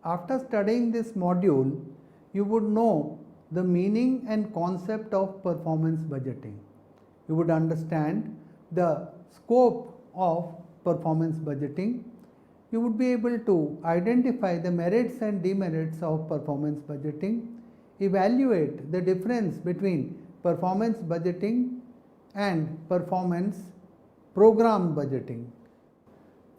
After studying this module, you would know the meaning and concept of performance budgeting. You would understand the scope of performance budgeting. You would be able to identify the merits and demerits of performance budgeting, evaluate the difference between performance budgeting and performance program budgeting.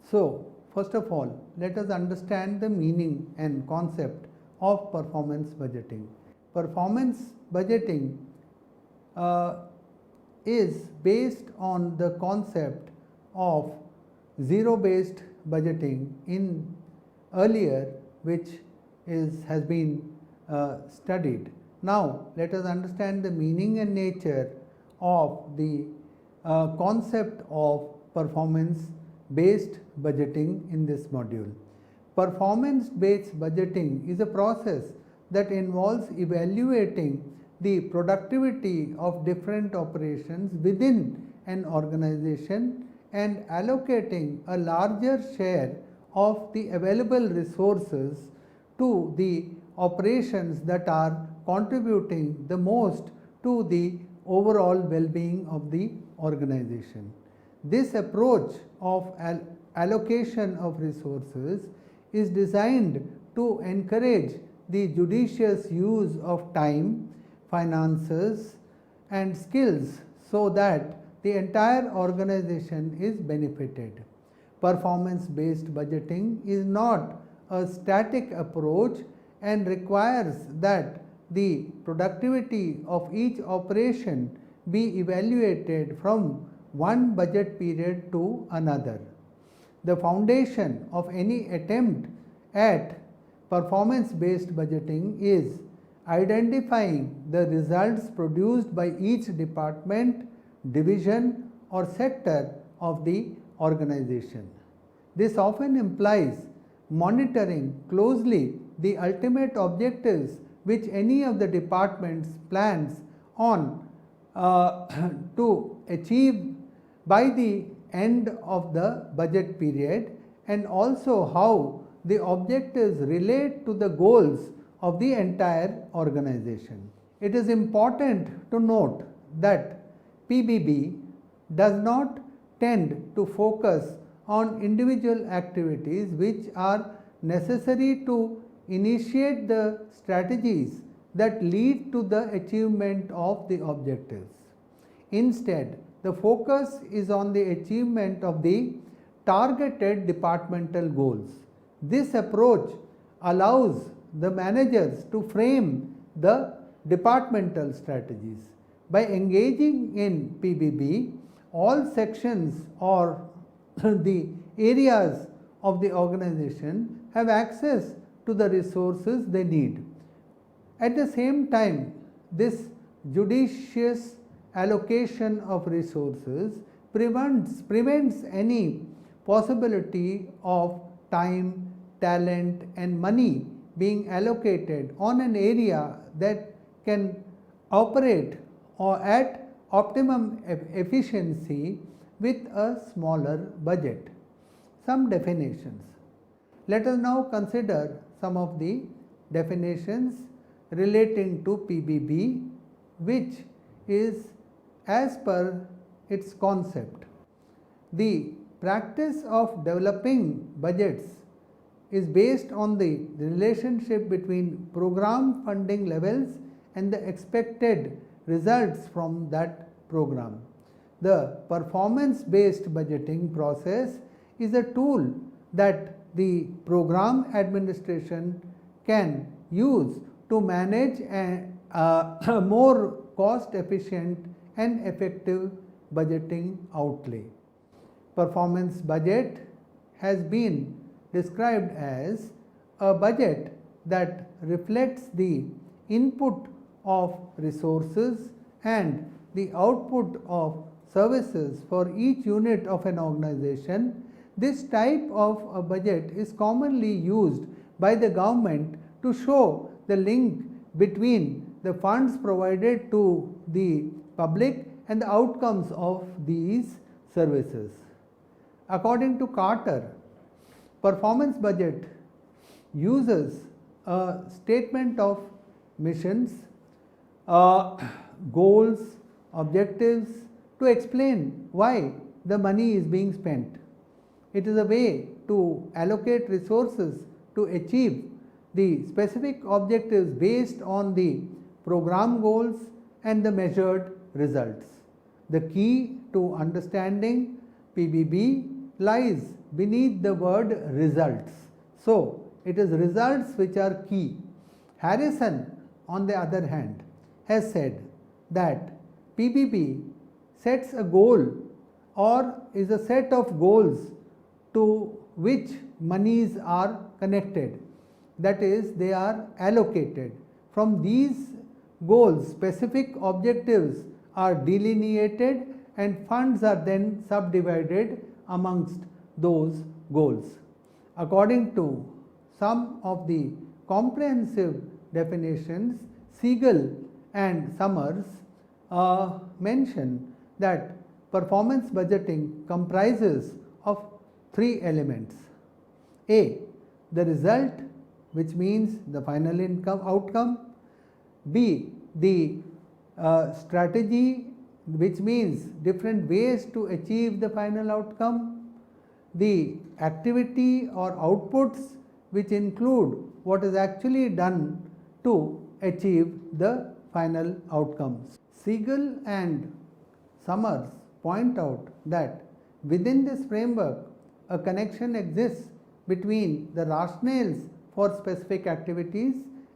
So, first of all, let us understand the meaning and concept of performance budgeting. Performance budgeting is based on the concept of zero-based budgeting in earlier, which has been studied. Now, let us understand the meaning and nature of the concept of performance-based budgeting in this module. Performance-based budgeting is a process that involves evaluating the productivity of different operations within an organization and allocating a larger share of the available resources to the operations that are contributing the most to the overall well-being of the organization. This approach of allocation of resources is designed to encourage the judicious use of time, finances, and skills so that the entire organization is benefited. Performance-based budgeting is not a static approach and requires that the productivity of each operation be evaluated from one budget period to another. The foundation of any attempt at performance-based budgeting is identifying the results produced by each department, division, or sector of the organization. This often implies monitoring closely the ultimate objectives which any of the departments plans on to achieve by the end of the budget period, and also how the objectives relate to the goals of the entire organization. It is important to note that PBB does not tend to focus on individual activities which are necessary to initiate the strategies that lead to the achievement of the objectives. Instead, the focus is on the achievement of the targeted departmental goals. This approach allows the managers to frame the departmental strategies. By engaging in PBB, all sections or the areas of the organization have access to the resources they need. At the same time, this judicious allocation of resources prevents any possibility of time, talent, and money being allocated on an area that can operate or at optimum efficiency with a smaller budget. Some definitions. Let us now consider some of the definitions relating to PBB, which is as per its concept. The practice of developing budgets is based on the relationship between program funding levels and the expected results from that program. The performance-based budgeting process is a tool that the program administration can use to manage a more cost-efficient and effective budgeting outlay. Performance budget has been described as a budget that reflects the input of resources and the output of services for each unit of an organization. This type of a budget is commonly used by the government to show the link between the funds provided to the public and the outcomes of these services. According to Carter, performance budget uses a statement of missions, uh, goals, objectives to explain why the money is being spent. It is a way to allocate resources to achieve the specific objectives based on the program goals and the measured results. The key to understanding PBB lies beneath the word results. So, it is results which are key. Harrison, on the other hand, has said that PBB sets a goal or is a set of goals to which monies are connected, that is, they are allocated. From these goals, specific objectives are delineated and funds are then subdivided amongst those goals. According to some of the comprehensive definitions, Siegel and Summers mention that performance budgeting comprises of three elements. A, the result, which means the final outcome. B, the strategy, which means different ways to achieve the final outcome. The activity or outputs, which include what is actually done to achieve the final outcomes. Siegel and Summers point out that within this framework, a connection exists between the rationales for specific activities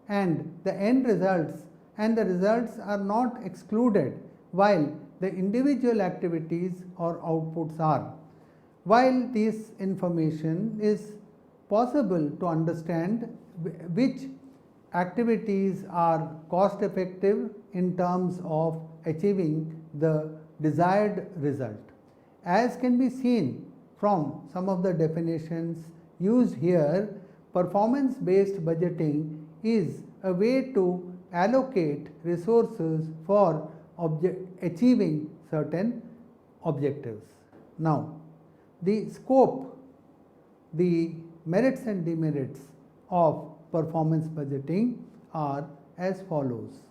and the end results, and the results are not excluded while the individual activities or outputs are. While this information is possible to understand which activities are cost effective in terms of achieving the desired result. As can be seen from some of the definitions used here, performance based budgeting is a way to allocate resources for achieving certain objectives. Now, the scope, the merits and demerits of performance budgeting are as follows.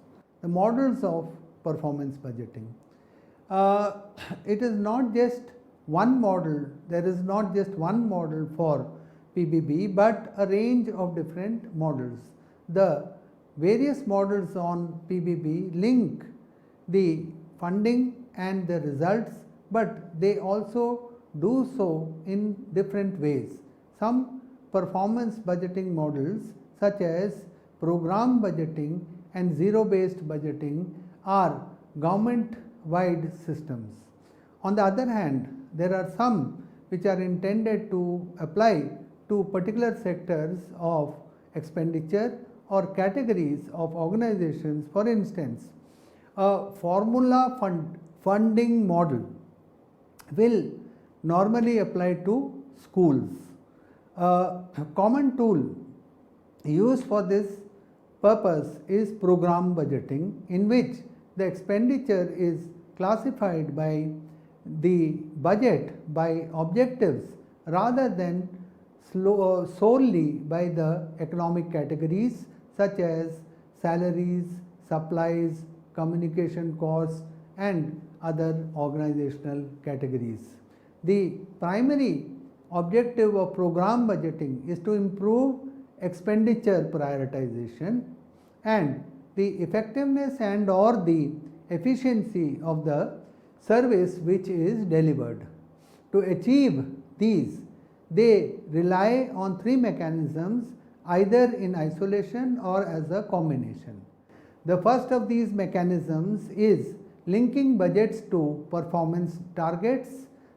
The models of performance budgeting. It is not just one model, there is not just one model for PBB, but a range of different models. The various models on PBB link the funding and the results, but they also do so in different ways. Some performance budgeting models, such as program budgeting and zero-based budgeting, are government-wide systems. On the other hand, there are some which are intended to apply to particular sectors of expenditure or categories of organizations. For instance, a formula funding model will normally apply to schools. A common tool used for this purpose is program budgeting, in which the expenditure is classified by the budget by objectives rather than solely by the economic categories such as salaries, supplies, communication costs and other organizational categories. The primary objective of program budgeting is to improve expenditure prioritization and the effectiveness and or the efficiency of the service which is delivered. To achieve these, they rely on three mechanisms, either in isolation or as a combination. The first of these mechanisms is linking budgets to performance targets.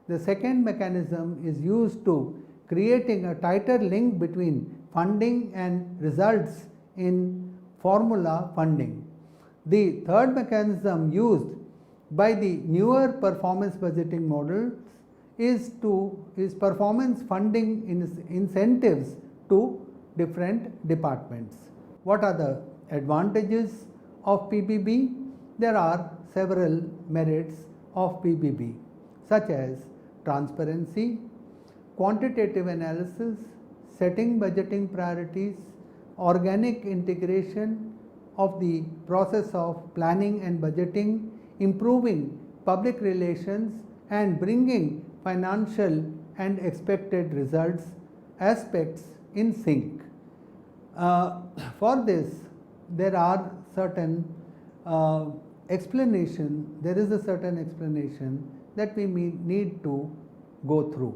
The second mechanism is used to creating a tighter link between funding and results in formula funding. The third mechanism used by the newer performance budgeting models is performance funding incentives to different departments. What are the advantages of PBB? There are several merits of PBB, such as transparency, quantitative analysis, setting budgeting priorities, organic integration of the process of planning and budgeting, improving public relations, and bringing financial and expected results aspects in sync. For this, there are certain there is a certain explanation that we need to go through.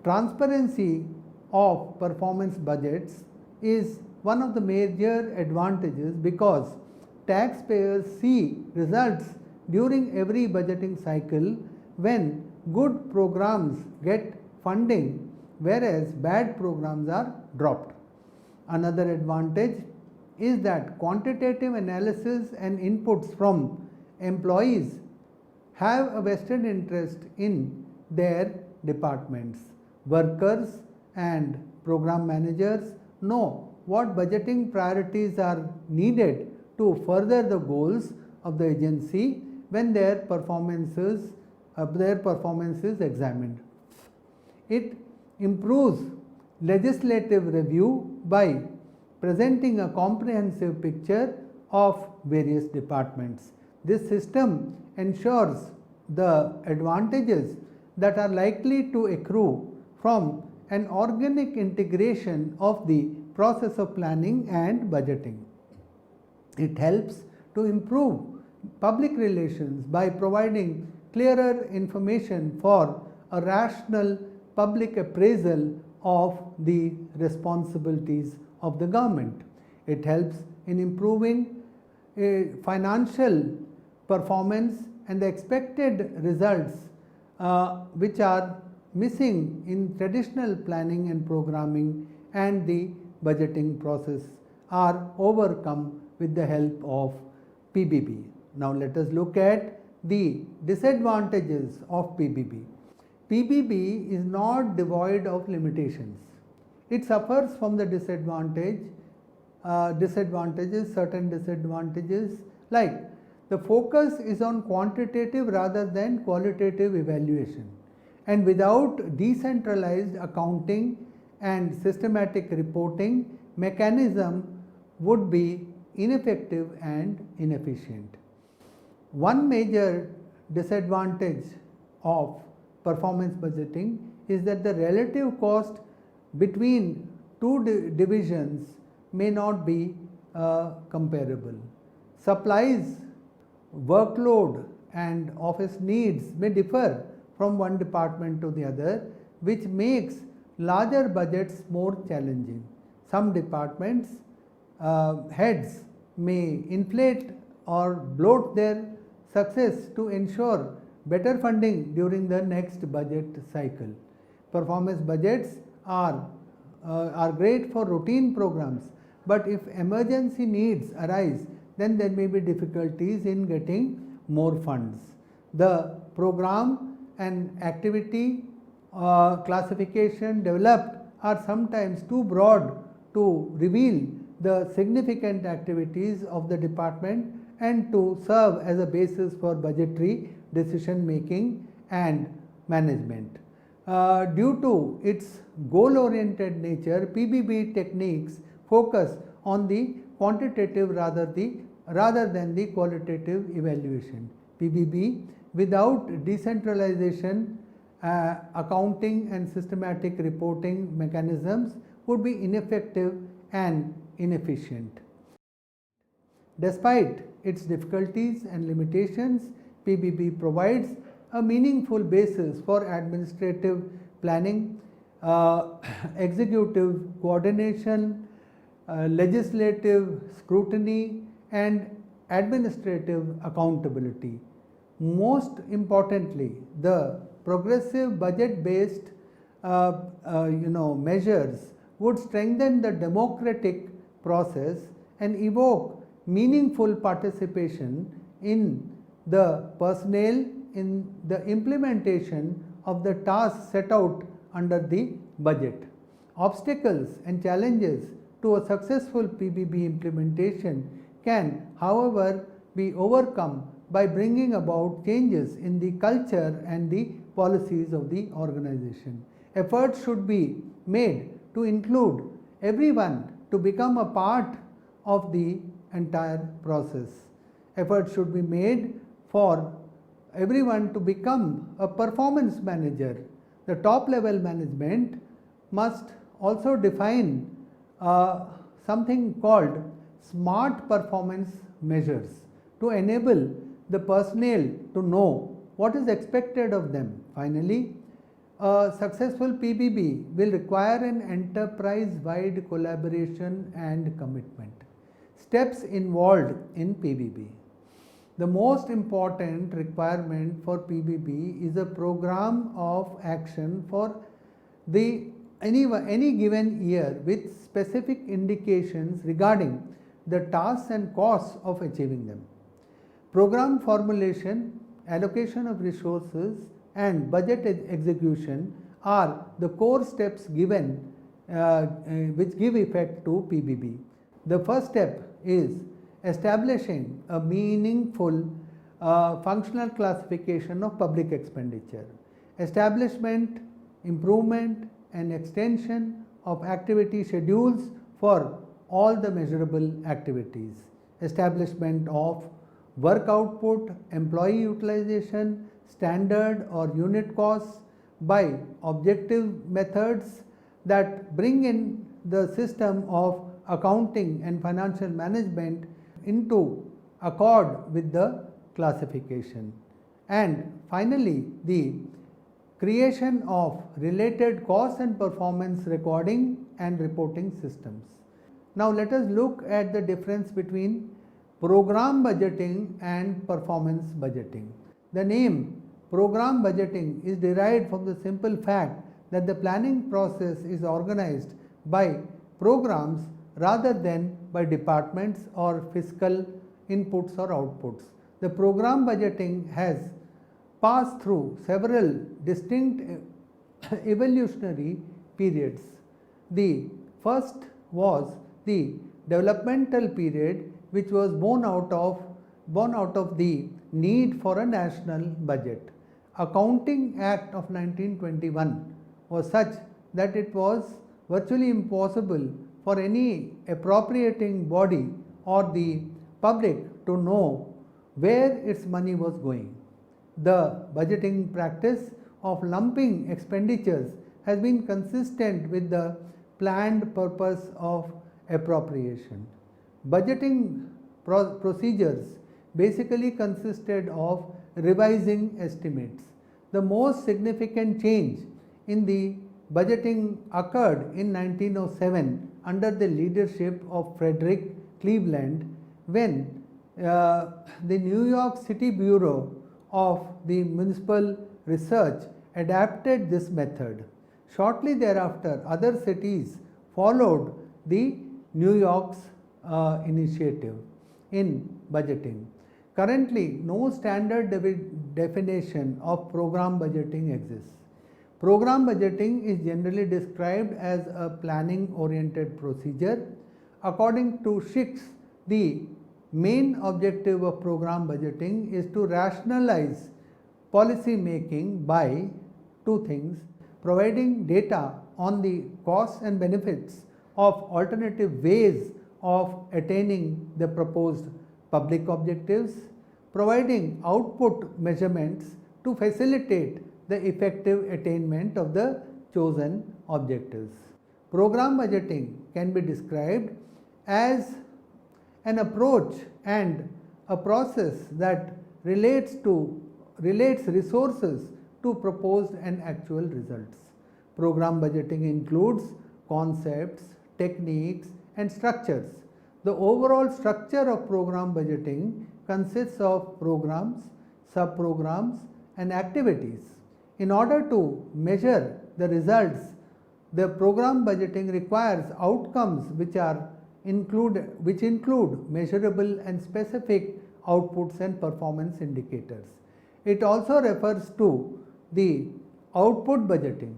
Transparency of performance budgets is one of the major advantages because taxpayers see results during every budgeting cycle when good programs get funding, whereas bad programs are dropped. Another advantage is that quantitative analysis and inputs from employees have a vested interest in their departments. Workers and program managers know what budgeting priorities are needed to further the goals of the agency when their performance is examined. It improves legislative review by presenting a comprehensive picture of various departments. This system ensures the advantages that are likely to accrue from an organic integration of the process of planning and budgeting. It helps to improve public relations by providing clearer information for a rational public appraisal of the responsibilities of the government. It helps in improving financial performance and the expected results which are missing in traditional planning and programming and the budgeting process are overcome with the help of PBB. Now let us look at the disadvantages of PBB. PBB is not devoid of limitations. It suffers from the certain disadvantages, like the focus is on quantitative rather than qualitative evaluation, and without decentralized accounting and systematic reporting, mechanism would be ineffective and inefficient. One major disadvantage of performance budgeting is that the relative cost between two divisions may not be comparable. Supplies, workload and office needs may differ from one department to the other, which makes larger budgets more challenging. Some departments heads may inflate or bloat their success to ensure better funding during the next budget cycle. Performance budgets are great for routine programs, but if emergency needs arise, then there may be difficulties in getting more funds. The program and activity classification developed are sometimes too broad to reveal the significant activities of the department and to serve as a basis for budgetary decision making and management. Due to its goal-oriented nature, PBB techniques focus on the quantitative rather than the qualitative evaluation. PBB without decentralization, accounting and systematic reporting mechanisms would be ineffective and inefficient. Despite its difficulties and limitations, PBB provides a meaningful basis for administrative planning, executive coordination, legislative scrutiny and administrative accountability. Most importantly, the progressive budget-based measures would strengthen the democratic process and evoke meaningful participation in the personnel in the implementation of the tasks set out under the budget. Obstacles and challenges to a successful PBB implementation can, however, be overcome by bringing about changes in the culture and the policies of the organization. Efforts should be made to include everyone to become a part of the entire process. Effort should be made for everyone to become a performance manager. The top level management must also define something called smart performance measures to enable the personnel to know what is expected of them. Finally, a successful PBB will require an enterprise-wide collaboration and commitment. Steps involved in PBB. The most important requirement for PBB is a program of action for any given year with specific indications regarding the tasks and costs of achieving them. Program formulation, allocation of resources, and budget execution are the core steps given which give effect to PBB. The first step is establishing a meaningful functional classification of public expenditure. Establishment, improvement, and extension of activity schedules for all the measurable activities. Establishment of work output, employee utilization, standard or unit costs by objective methods that bring in the system of accounting and financial management into accord with the classification. And finally, the creation of related cost and performance recording and reporting systems. Now let us look at the difference between program budgeting and performance budgeting. The name program budgeting is derived from the simple fact that the planning process is organized by programs rather than by departments or fiscal inputs or outputs. The program budgeting has passed through several distinct evolutionary periods. The first was the developmental period, which was born out of the need for a national budget. Accounting Act of 1921 was such that it was virtually impossible for any appropriating body or the public to know where its money was going. The budgeting practice of lumping expenditures has been consistent with the planned purpose of appropriation. Budgeting procedures basically consisted of revising estimates. The most significant change in the budgeting occurred in 1907 under the leadership of Frederick Cleveland, when the New York City Bureau of the Municipal Research adapted this method. Shortly thereafter, other cities followed the New York's initiative in budgeting. Currently, no standard definition of program budgeting exists. Program budgeting is generally described as a planning-oriented procedure. According to Schick, the main objective of program budgeting is to rationalize policy making by two things: providing data on the costs and benefits of alternative ways of attaining the proposed public objectives, providing output measurements to facilitate the effective attainment of the chosen objectives. Program budgeting can be described as an approach and a process that relates resources to proposed and actual results. Program budgeting includes concepts, techniques, and structures. The overall structure of program budgeting consists of programs, sub-programs, and activities. In order to measure the results, the program budgeting requires outcomes which include measurable and specific outputs and performance indicators. It also refers to the output budgeting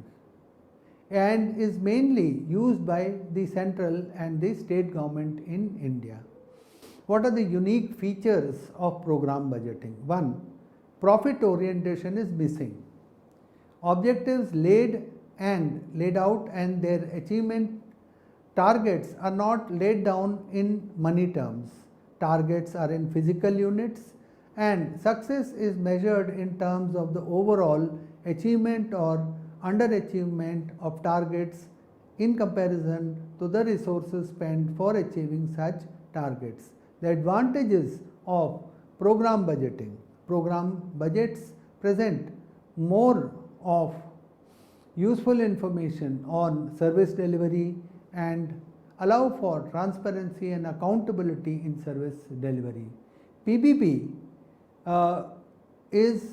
and is mainly used by the central and the state government in India. What are the unique features of program budgeting? 1. Profit orientation is missing. Objectives laid out and their achievement targets are not laid down in money terms. Targets are in physical units, and success is measured in terms of the overall achievement or underachievement of targets in comparison to the resources spent for achieving such targets. The advantages of program budgeting. Program budgets present more of useful information on service delivery and allow for transparency and accountability in service delivery. PBB is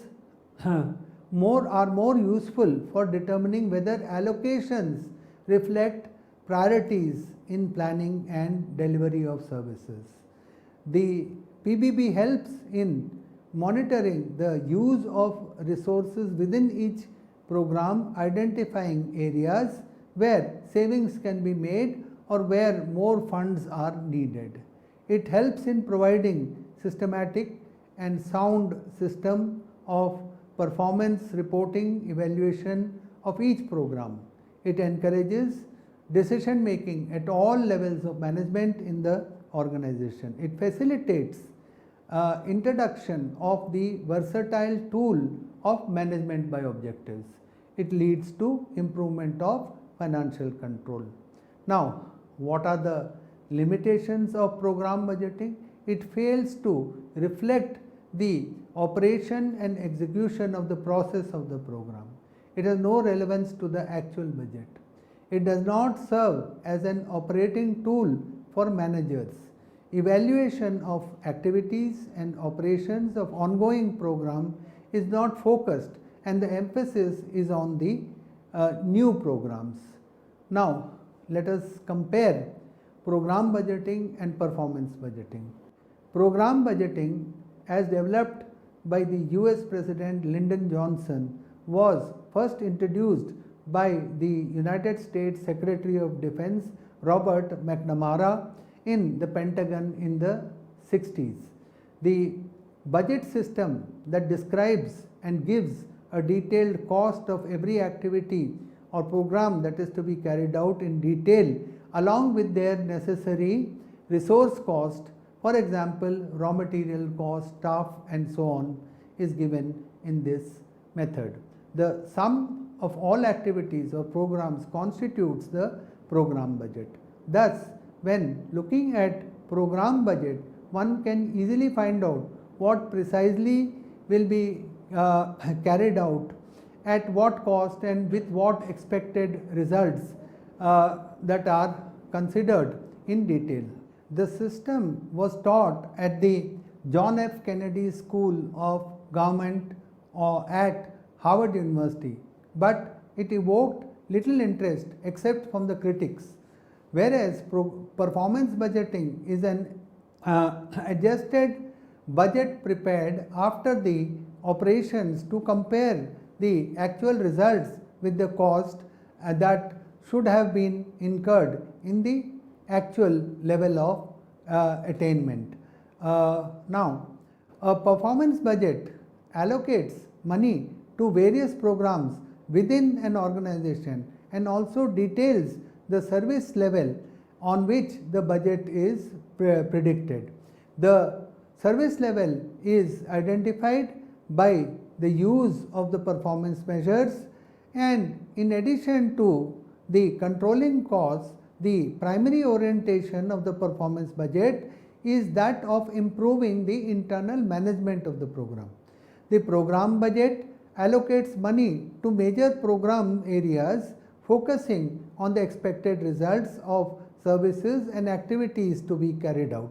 more useful for determining whether allocations reflect priorities in planning and delivery of services. The PBB helps in monitoring the use of resources within each program, identifying areas where savings can be made or where more funds are needed. It helps in providing systematic and sound system of performance reporting, evaluation of each program. It encourages decision making at all levels of management in the organization. It facilitates introduction of the versatile tool of management by objectives. It leads to improvement of financial control. Now, what are the limitations of program budgeting? It fails to reflect the operation and execution of the process of the program. It has no relevance to the actual budget. It does not serve as an operating tool for managers. Evaluation of activities and operations of ongoing program is not focused, and the emphasis is on the new programs. Now, let us compare program budgeting and performance budgeting. Program budgeting, as developed by the US President Lyndon Johnson, was first introduced by the United States Secretary of Defense Robert McNamara in the Pentagon in the 60s. The budget system that describes and gives a detailed cost of every activity or program that is to be carried out in detail, along with their necessary resource cost, for example, raw material cost, staff and so on, is given in this method. The sum of all activities or programs constitutes the program budget. Thus, when looking at program budget, one can easily find out what precisely will be carried out, at what cost and with what expected results that are considered in detail. The system was taught at the John F. Kennedy School of Government at Harvard University, but it evoked little interest except from the critics. Whereas performance budgeting is an adjusted budget prepared after the operations to compare the actual results with the cost that should have been incurred in the actual level of attainment. Now, a performance budget allocates money to various programs within an organization and also details the service level on which the budget is predicted. The service level is identified by the use of the performance measures, and in addition to the controlling costs, the primary orientation of the performance budget is that of improving the internal management of the program. The program budget allocates money to major program areas, focusing on the expected results of services and activities to be carried out.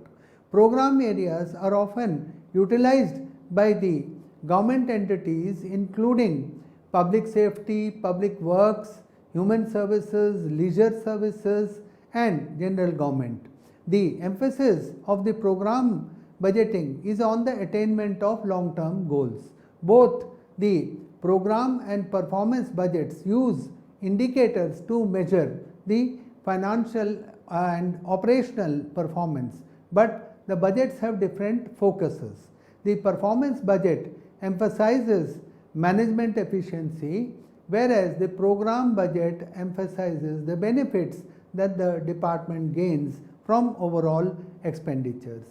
Program areas are often utilized by the government entities, including public safety, public works, human services, leisure services, and general government. The emphasis of the program budgeting is on the attainment of long-term goals. Both the program and performance budgets use indicators to measure the financial and operational performance, but the budgets have different focuses. The performance budget emphasizes management efficiency, whereas the program budget emphasizes the benefits that the department gains from overall expenditures.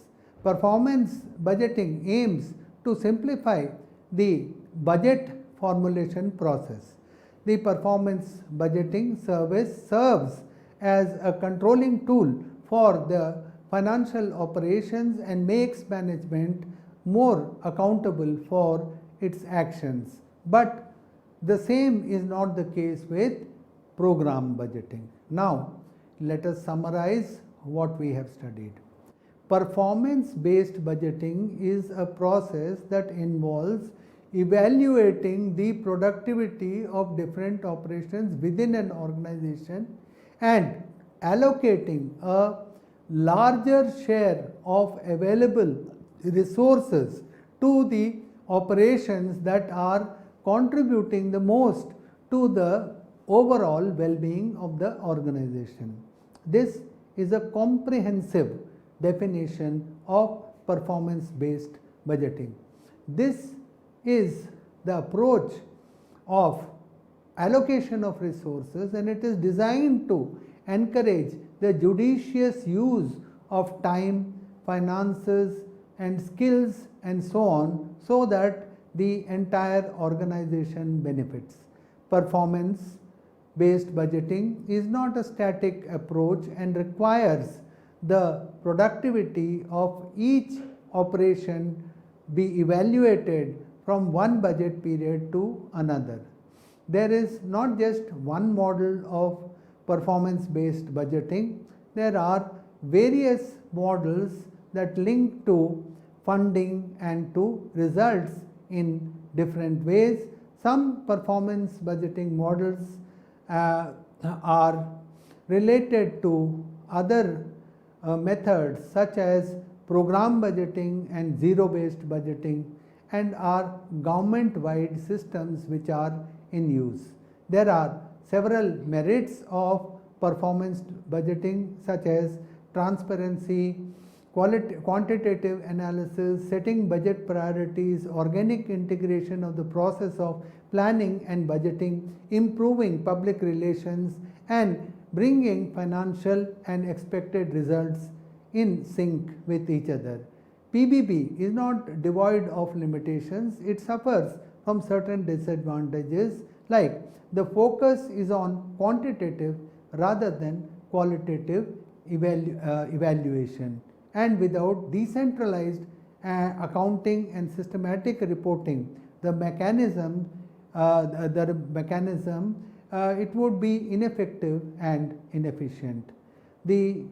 Performance budgeting aims to simplify the budget formulation process. The performance budgeting service serves as a controlling tool for the financial operations and makes management more accountable for its actions. But the same is not the case with program budgeting. Now, let us summarize what we have studied. Performance-based budgeting is a process that involves evaluating the productivity of different operations within an organization and allocating a larger share of available resources to the operations that are contributing the most to the overall well-being of the organization. This is a comprehensive definition of performance-based budgeting. This is the approach of allocation of resources, and it is designed to encourage the judicious use of time, finances, and skills and so on, so that the entire organization benefits. Performance-based budgeting is not a static approach and requires the productivity of each operation be evaluated from one budget period to another. There is not just one model of performance-based budgeting. There are various models that link to funding and to results in different ways. Some performance budgeting models are related to other methods such as program budgeting and zero-based budgeting, and are government-wide systems which are in use. There are several merits of performance budgeting such as transparency, quantitative analysis, setting budget priorities, organic integration of the process of planning and budgeting, improving public relations, and bringing financial and expected results in sync with each other. PBB is not devoid of limitations. It suffers from certain disadvantages, like the focus is on quantitative rather than qualitative evaluation, and without decentralized accounting and systematic reporting, the mechanism it would be ineffective and inefficient. The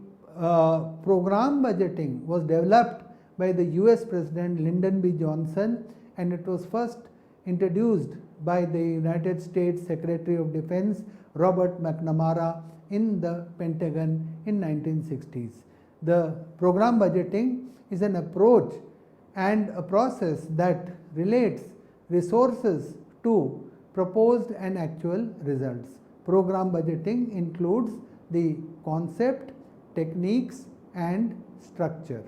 program budgeting was developed by the US President Lyndon B. Johnson, and it was first introduced by the United States Secretary of Defense Robert McNamara in the Pentagon in 1960s. The program budgeting is an approach and a process that relates resources to proposed and actual results. Program budgeting includes the concept, techniques, and structure.